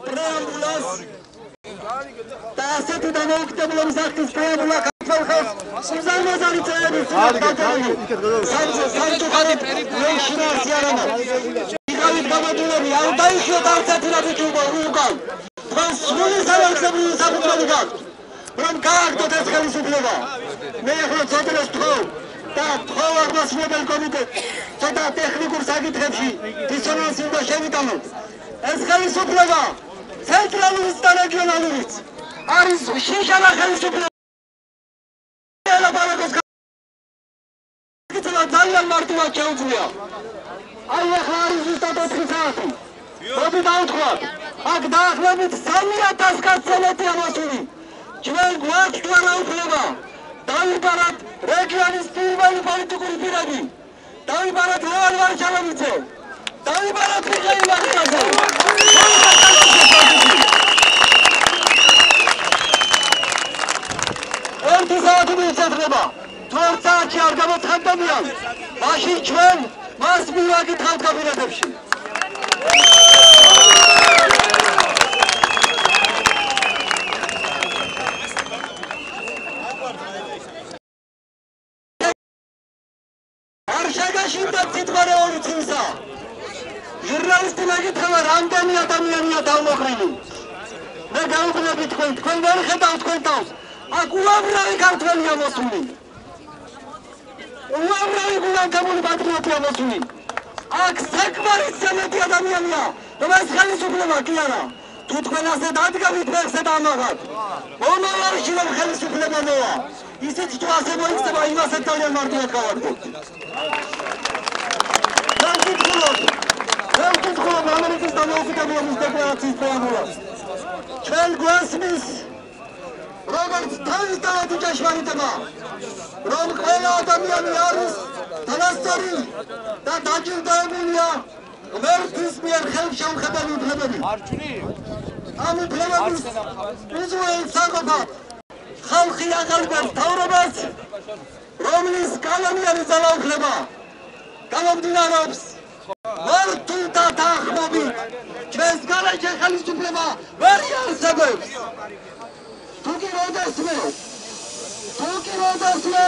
პრეამბულას და ასეთი დამოუკიდებლობის აქტის პრეამბულა ქართულ ხალხს უზარმაზარი წევრების იყავით გამოდულები არ დაიხიოთ არც ერთი რაბიჭი უკან თქვენ სრული სამართლებრივი საფუძველი გაქვთ რომ გააგდოთ ეს ხელისუფლება მე ახლა ცოტას ვთხოვ და ვთხოვ აღმასრულებელ კომიტეტს ცოტა ტექნიკურ საკითხებში დისონანსი უნდა შევიტანოთ ეს ხელისუფლება ცენტრალურიც და რეგიონალურიც არის შიშანა ხელისუფლება ძალიან მარტივად შეუძლია აი ახლა არის ზუსტად 4 საათი მოდი დავთქვათ აქ დაახლოებით 3000 კაცზე მეტია მოსული ჩვენ გვაქვს უფლება დავიბარათ რეგიონის პირველი პოლიტიკური პირები დავიბარათ ლევან ვარშაველიძე დავიბარათ მიხეილ ვახტანგზე ერთი საათი მისცემება თუ 2 საათში არ გამოცხადდებიან მაშინ ჩვენ მას მივაკითხავთ კაბინეტებში არ შეგაშინდა თითქმარეული წინსა ჟურნალისტი მეკითხება რამდენი ადამიანია დავმოყრილი მე გავუყურებთ თქვენ ვერ ხედავთ თქვენ თავს აქ უამრავი ქართველია მოსული უამრავი გულანქამული პატრიოტია მოსული აქ საკმარით ზემეთი ადამიანია რომ ეს ხელისუფლება კი არა თუ თქვენ ასე დადგავით მე ესე დამაღათ მომავალში რომ ხელისუფლება მოვა ისიც თუ ასე მოიქცება იმასაც ძალიან მარტივად გავარკვევთ მე ვკითხულობ ამერიკის დამოუკიდებლობის დეკლარაციის პრეამბულას ჩვენ გვესმის როგორც თავისთავად ჭეშმარიტება რომ ყველა ადამიანი არის თანასწორი და დაჯილდოებულია ღმერთის მიერ ხელშემხედელი უფლებებით ამ უფლებების უზრუნველყოფად საკუთარ ხალხი აღარებდა თავრობას რომლის კანონიერი ძალაუფლება გამომდინარეობს მართულთა თანხმობით ჩვენს გარეშე ხელისუფლება ვერ იარსებებს თუ კი როდესმე